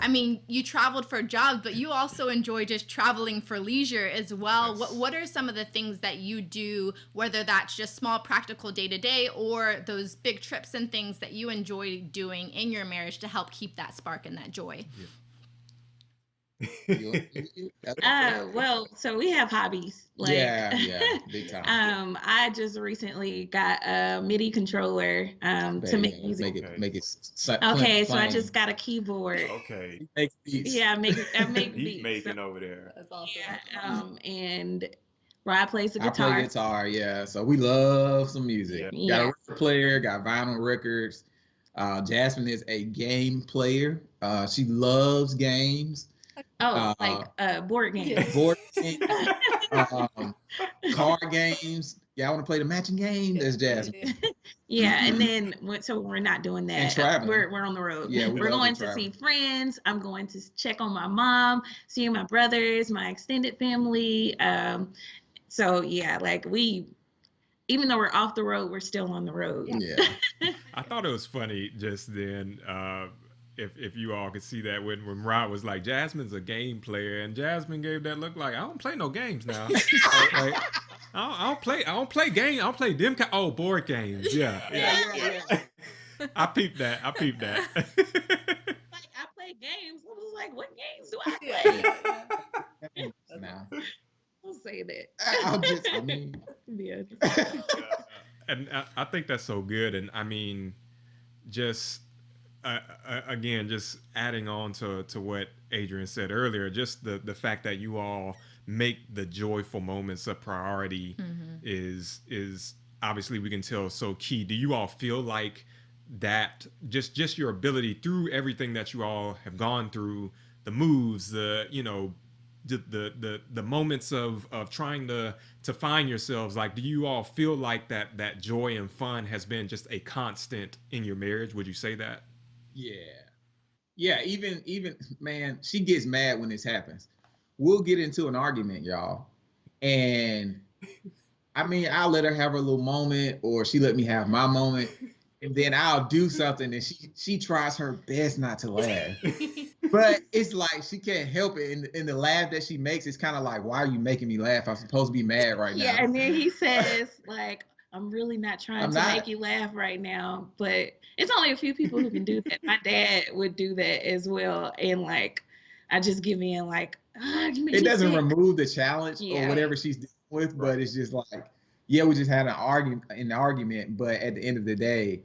I mean, you traveled for jobs, but you also enjoy just traveling for leisure as well. Yes. What are some of the things that you do, whether that's just small practical day to day or those big trips and things that you enjoy doing in your marriage to help keep that spark and that joy? Yeah. Well, so we have hobbies. Like, yeah, big time. I just recently got a MIDI controller to make music. Okay. Make it Okay, so I plain. just got a keyboard. Okay. Make beats. Yeah, I make Beat beats. making So, over there. That's awesome. yeah, and Rod plays the I guitar. play guitar, yeah. So we love some music. Yeah. Got a Yeah. record player, got vinyl records. Jasmine is a game player. She loves games. Oh, Uh, like board games. Yeah. board games, card games. Yeah, I want to play the matching game. There's Jasmine. Yeah, and then so we're not doing And that. traveling. We're on the road. Yeah, we we're love going to to see travel. friends. I'm going to check on my mom, seeing my brothers, my extended family. So yeah, like even though we're off the road, we're still on the road. Yeah. I thought it was funny just then. If you all could see that when Rod was like, Jasmine's a game player, and Jasmine gave that look like, I don't play no games now. Like, I don't play games. I don't play them. Board games. Yeah. I peeped that. Like I play games. I was like, what games do I play? Now, Don't say that. I mean, Yeah. And I think that's so good. And I mean, just again, just adding on to what Adrian said earlier, just the fact that you all make the joyful moments a priority is obviously, we can tell, so key. Do you all feel like that just your ability through everything that you all have gone through, the moves, the moments of trying to find yourselves, like, do you all feel like that joy and fun has been just a constant in your marriage? Would you say that? yeah. Even man, she gets mad when this happens. We'll get into an argument, y'all, and I mean, I'll let her have her little moment, or she let me have my moment, and then I'll do something, and she tries her best not to laugh, but it's like she can't help it, and the laugh that she makes is kind of like, why are you making me laugh? I'm supposed to be mad right now. Yeah, and then he says, like, I'm really not trying I'm to not. make you laugh right now, but it's only a few people who can do that. My dad would do that as well, and like, I just give in, like, you make It me doesn't sick. remove the challenge or Yeah. whatever she's dealing with, Right. but it's just like, yeah, we just had an argument, but at the end of the day,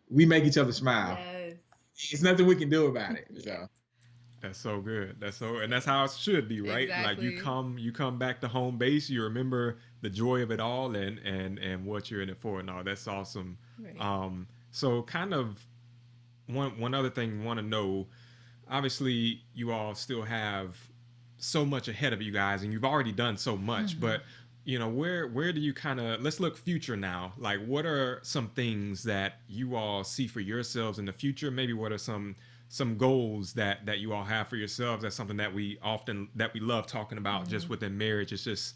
we make each other smile. Yes. It's nothing we can do about it. So That's so good. And that's how it should be, right? Like, Exactly. you come back to home base, you remember the joy of it all, and what you're in it for and all. That's awesome. Right. So kind of one other thing we want to know, obviously you all still have so much ahead of you guys, and you've already done so much, but where do you kind of, let's look future now. Like, what are some things that you all see for yourselves in the future? Maybe what are some goals that you all have for yourselves? That's something that we love talking about just within marriage. It's just,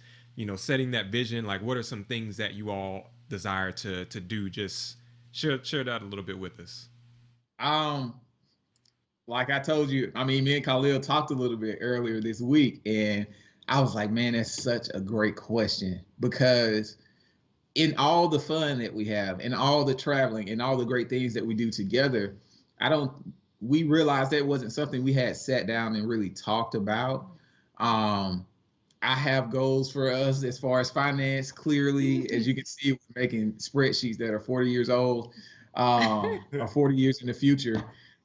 setting that vision. Like, what are some things that you all desire to do? Just share that a little bit with us. like I told you, I mean, me and Khalil talked a little bit earlier this week, and I was like, man, that's such a great question, because in all the fun that we have, and all the traveling, and all the great things that we do together, we realized that wasn't something we had sat down and really talked about. I have goals for us as far as finance. Clearly, as you can see, we're making spreadsheets that are 40 years old, or 40 years in the future.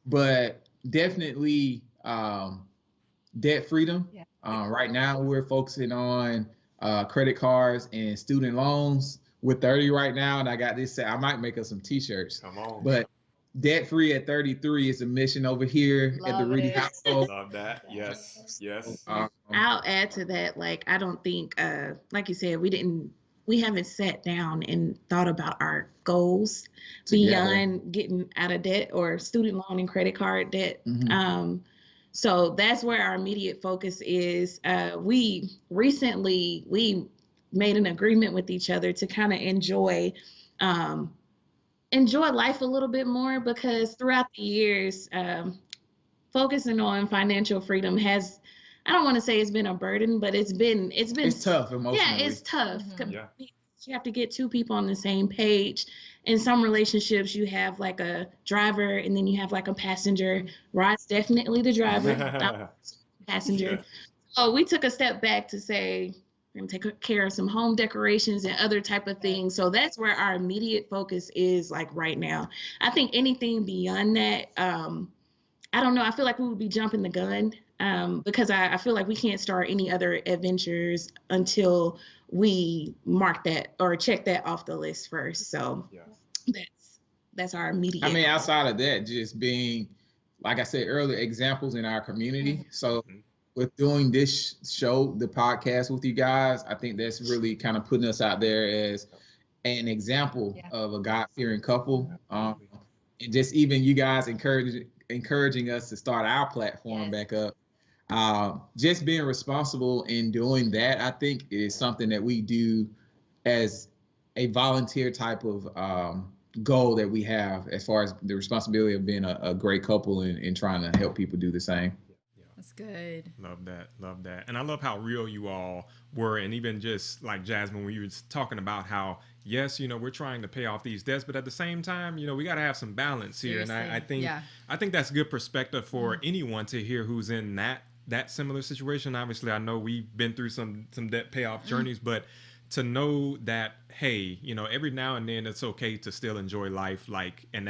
But definitely debt freedom. Yeah. Right now, we're focusing on credit cards and student loans. We're 30 right now, and I got this set. I might make us some T-shirts. Come on. But debt free at 33 is a mission over here at the Love Reedy it. household. Love that. Yes. I'll add to that. Like, I don't think, like you said, we haven't sat down and thought about our goals Together. beyond getting out of debt or student loan and credit card debt. Mhm. So that's where our immediate focus is. We made an agreement with each other to kind of enjoy life a little bit more, because throughout the years, focusing on financial freedom has, I don't want to say it's been a burden, but it's tough emotionally. Yeah, it's tough. Yeah. You have to get two people on the same page. In some relationships, you have like a driver and then you have like a passenger. Rod's definitely the driver, I'm the passenger. So we took a step back to say, we're gonna take care of some home decorations and other type of things. So that's where our immediate focus is like right now. I think anything beyond that, I don't know. I feel like we would be jumping the gun because I feel like we can't start any other adventures until we mark that or check that off the list first. So that's our immediate. I mean, outside of that, just being, like I said earlier, examples in our community. So with doing this show, the podcast with you guys, I think that's really kind of putting us out there as an example of a God-fearing couple. And just even you guys encouraging us to start our platform back up. Just being responsible in doing that, I think, is something that we do as a volunteer type of goal that we have as far as the responsibility of being a great couple and trying to help people do the same. That's good. Love that. And I love how real you all were. And even just like Jasmine, when you were talking about how, yes, we're trying to pay off these debts, but at the same time, we got to have some balance here. Seriously. And I think that's good perspective for anyone to hear who's in that similar situation. Obviously, I know we've been through some debt payoff journeys, but to know that, hey, every now and then it's okay to still enjoy life, and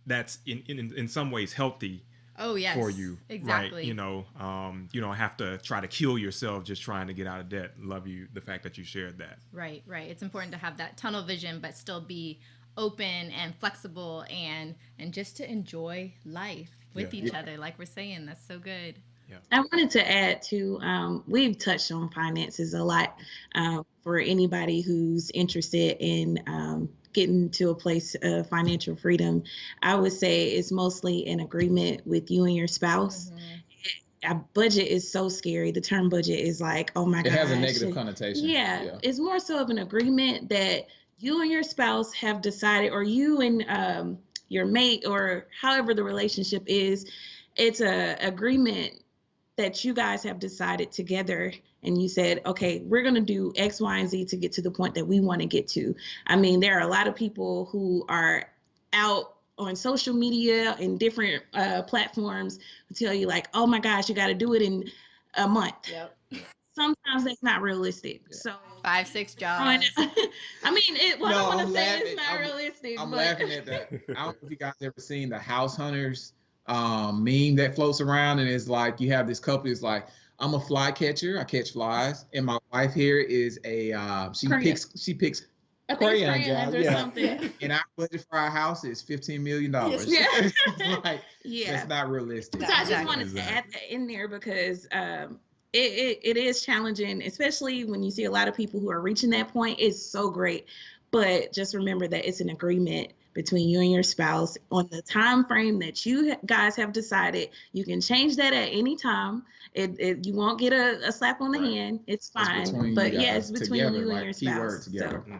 that's in some ways healthy. Oh, yes. For you. Exactly. Right. You don't have to try to kill yourself just trying to get out of debt. Love you, the fact that you shared that. Right. It's important to have that tunnel vision, but still be open and flexible and just to enjoy life with each other. Like we're saying, that's so good. Yeah. I wanted to add to, we've touched on finances a lot for anybody who's interested in getting to a place of financial freedom. I would say it's mostly an agreement with you and your spouse. A budget is so scary. The term budget is like, oh my gosh. It has a negative connotation. Yeah. It's more so of an agreement that you and your spouse have decided, or you and your mate, or however the relationship is. It's a agreement that you guys have decided together, and you said, okay, we're going to do X, Y, and Z to get to the point that we want to get to. I mean, there are a lot of people who are out on social media and different platforms who tell you like, oh my gosh, you got to do it in a month. Sometimes that's not realistic. So 5-6 jobs. I mean, I don't want to say it's not realistic. I'm laughing at that. I don't know if you guys ever seen the House Hunters meme that floats around, and it's like you have this couple. It's like, I'm a fly catcher. I catch flies, and my wife here is a she picks crayons or something. And our budget for our house is $15 million. That's not realistic. So I just wanted to add that in there because it is challenging, especially when you see a lot of people who are reaching that point. It's so great, but just remember that it's an agreement between you and your spouse on the time frame that you guys have decided. You can change that at any time. You won't get a slap on the hand. It's fine. But it's between you and your spouse. Together. So.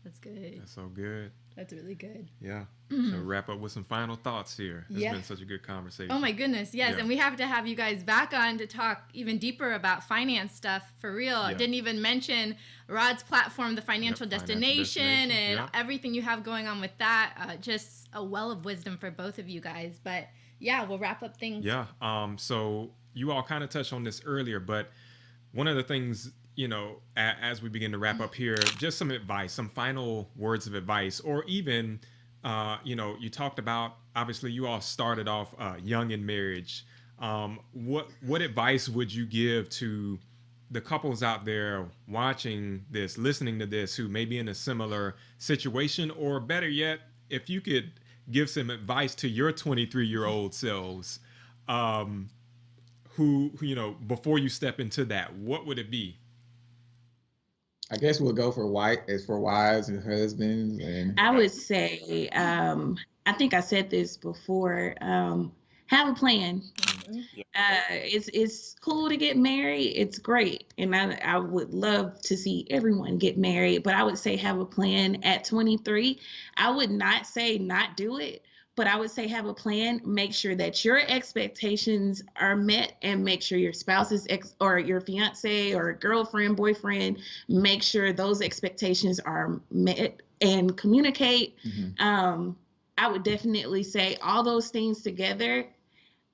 That's good. That's so good. That's really good. Yeah. So wrap up with some final thoughts here. It's been such a good conversation. Oh my goodness, yes. And we have to have you guys back on to talk even deeper about finance stuff for real. I didn't even mention Rod's platform, The Financial Destination, and everything you have going on with that. Just a well of wisdom for both of you guys. But we'll wrap up things. Yeah. So you all kind of touched on this earlier, but one of the things, as we begin to wrap up here, just some advice, some final words of advice, or even, you talked about, obviously you all started off young in marriage. What advice would you give to the couples out there watching this, listening to this, who may be in a similar situation, or better yet, if you could give some advice to your 23-year-old selves, who, before you step into that, what would it be? I guess we'll go for wives and husbands. And I would say, I think I said this before, have a plan. It's cool to get married. It's great. And I would love to see everyone get married, but I would say have a plan at 23. I would not say not do it, but I would say have a plan. Make sure that your expectations are met, and make sure your spouse's or your fiance or girlfriend, boyfriend, make sure those expectations are met and communicate. I would definitely say all those things together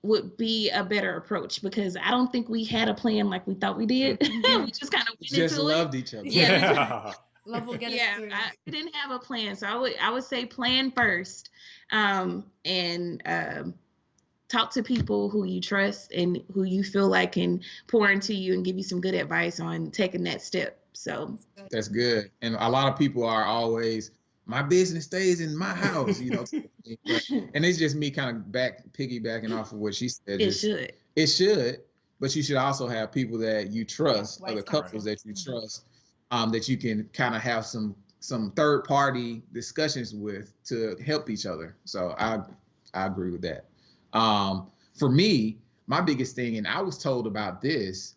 would be a better approach, because I don't think we had a plan like we thought we did. We just kind of just loved each other. Yeah. Love will get us through. We didn't have a plan, so I would say plan first, and talk to people who you trust and who you feel like can pour into you and give you some good advice on taking that step. So that's good. And a lot of people are always, my business stays in my house, you know. And it's just me kind of piggybacking off of what she said. It should, but you should also have people that you trust, other couples that you trust, that you can kind of have some third party discussions with to help each other. So I agree with that. For me, my biggest thing, and I was told about this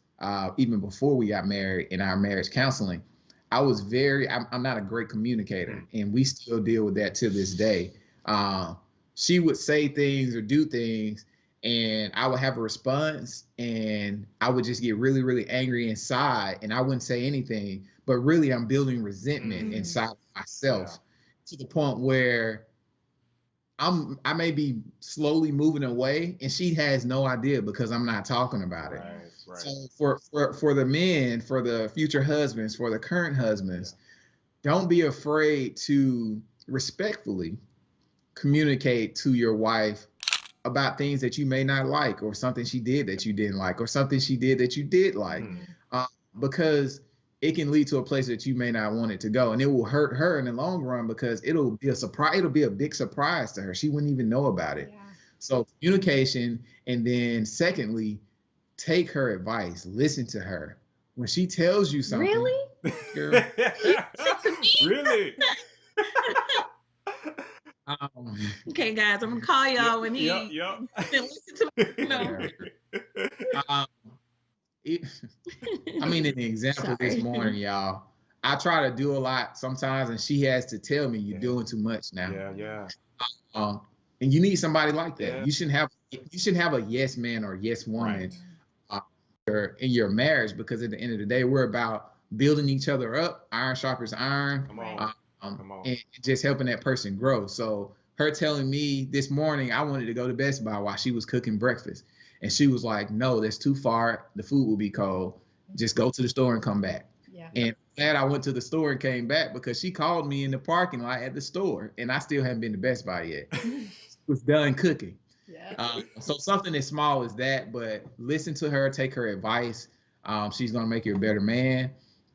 even before we got married in our marriage counseling, I'm not a great communicator, and we still deal with that to this day. She would say things or do things, and I would have a response, and I would just get really, really angry inside, and I wouldn't say anything, but really I'm building resentment inside of myself to the point where I may be slowly moving away, and she has no idea because I'm not talking about it. Right. So for the men, for the future husbands, for the current husbands, don't be afraid to respectfully communicate to your wife about things that you may not like, or something she did that you didn't like, or something she did that you did like, because it can lead to a place that you may not want it to go, and it will hurt her in the long run, because it'll be a surprise. It'll be a big surprise to her. She wouldn't even know about it. Yeah. So communication, and then secondly, take her advice. Listen to her when she tells you something. Really? Girl, really? Okay, guys, I'm gonna call y'all when he listen to me. I mean, an example this morning, y'all. I try to do a lot sometimes, and she has to tell me you're doing too much now. And you need somebody like that. You shouldn't have a yes man or yes woman in your marriage, because at the end of the day, we're about building each other up. Iron sharpens iron. Come on. And just helping that person grow. So her telling me this morning I wanted to go to Best Buy while she was cooking breakfast, and she was like, no, that's too far. The food will be cold. Just go to the store and come back. Yeah. And glad I went to the store and came back, because she called me in the parking lot at the store, and I still haven't been to Best Buy yet. Was done cooking. Yeah. So something as small as that, but listen to her, take her advice. She's going to make you a better man.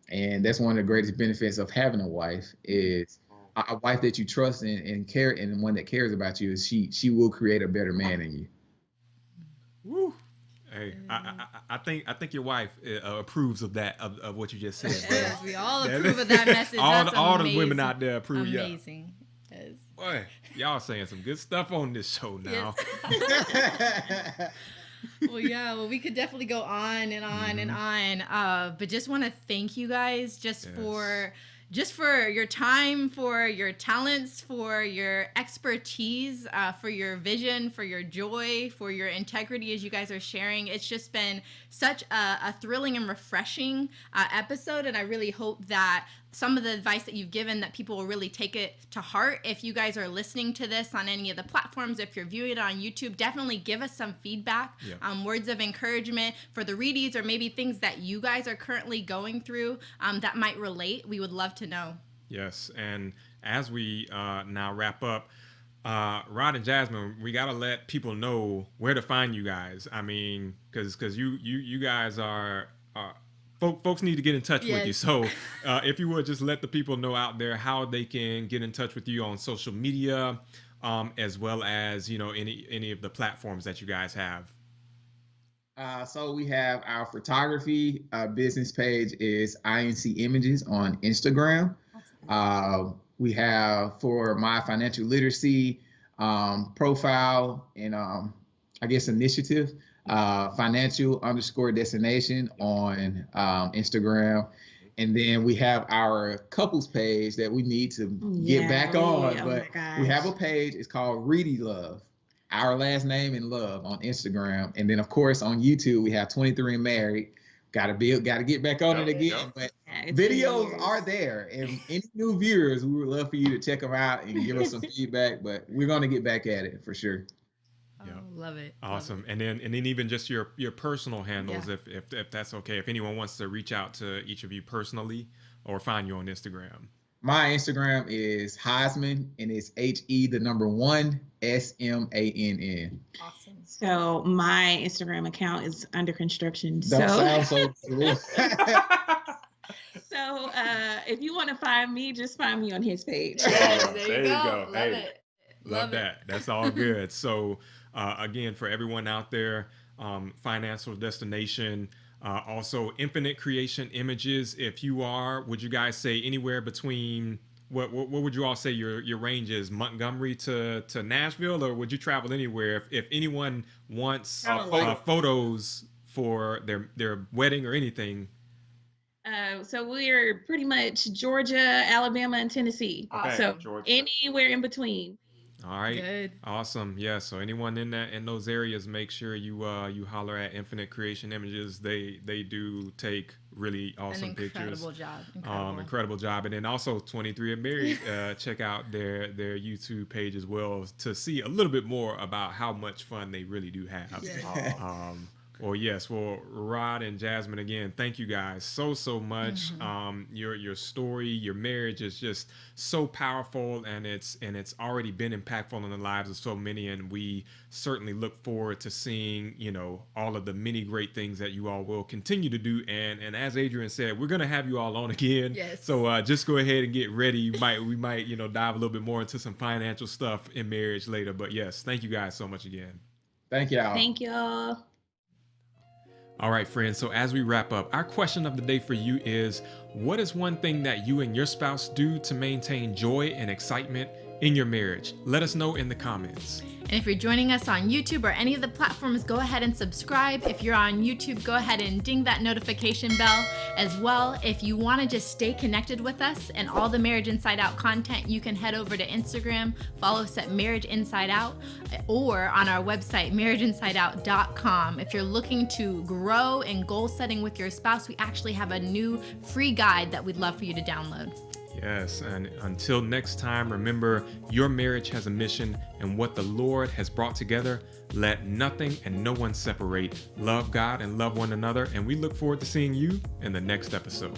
And that's one of the greatest benefits of having a wife, is a wife that you trust and care, and one that cares about you. Is she will create a better man in you. Woo. Hey, I think your wife approves of that, of what you just said. Yes, we all approve of that message. all the women out there approve. Amazing. Yes. Boy, y'all saying some good stuff on this show now. Yes. Well, we could definitely go on and on and on. But just want to thank you guys for your time, for your talents, for your expertise, for your vision, for your joy, for your integrity as you guys are sharing. It's just been such a thrilling and refreshing episode, and I really hope that some of the advice that you've given, that people will really take it to heart. If you guys are listening to this on any of the platforms, if you're viewing it on YouTube, definitely give us some feedback, words of encouragement for the Reedies, or maybe things that you guys are currently going through that might relate. We would love to know. Yes, and as we now wrap up, Rod and Jasmine, we got to let people know where to find you guys. I mean, because you guys are folks need to get in touch with you. So if you would just let the people know out there how they can get in touch with you on social media, as well as, any of the platforms that you guys have. So we have our photography business page is INC Images on Instagram. We have, for my financial literacy profile and initiative, financial_destination on Instagram. And then we have our couples page that we need to get back on. But we have a page. It's called Reedy Love. Our last name in love on Instagram. And then, of course, on YouTube, we have 23 and Married. Got to get back on it again. But videos are there. And any new viewers, we would love for you to check them out and give us some feedback. But we're going to get back at it for sure. Yeah. Love it. Awesome. Love it. And then even just your personal handles, if that's okay. If anyone wants to reach out to each of you personally or find you on Instagram. My Instagram is Heisman, and it's HE1 SMANN. Awesome. So my Instagram account is under construction. That sounds so cool. So if you want to find me, just find me on his page. There you go. Love it. Love that. That's all good. So again, for everyone out there, financial destination, also infinite creation images. If you are, would you guys say anywhere between what would you all say your range is? Montgomery to Nashville, or would you travel anywhere? If anyone wants photos for their wedding or anything. So we're pretty much Georgia, Alabama, and Tennessee. Okay. So Georgia. Anywhere in between. All right. Good. Awesome. Yeah. So anyone in those areas, make sure you holler at Infinite Creation Images. They do take really awesome pictures. Incredible job. And then also 23 and Married. Check out their YouTube page as well to see a little bit more about how much fun they really do have. Yeah. Well, Rod and Jasmine, again, thank you guys so much. Your story, your marriage is just so powerful, and it's already been impactful in the lives of so many, and we certainly look forward to seeing, all of the many great things that you all will continue to do. And as Adrian said, we're gonna have you all on again. Yes. So just go ahead and get ready. We might dive a little bit more into some financial stuff in marriage later. But yes, thank you guys so much again. Thank y'all. Thank y'all. All right, friends. So as we wrap up, our question of the day for you is, what is one thing that you and your spouse do to maintain joy and excitement in your marriage? Let us know in the comments. And if you're joining us on YouTube or any of the platforms, go ahead and subscribe. If you're on YouTube, go ahead and ding that notification bell as well. If you want to just stay connected with us and all the Marriage Inside Out content, you can head over to Instagram, follow us at Marriage Inside Out, or on our website, marriageinsideout.com. If you're looking to grow in goal setting with your spouse, we actually have a new free guide that we'd love for you to download. Yes, and until next time, remember, your marriage has a mission, and what the Lord has brought together, let nothing and no one separate. Love God and love one another, and we look forward to seeing you in the next episode.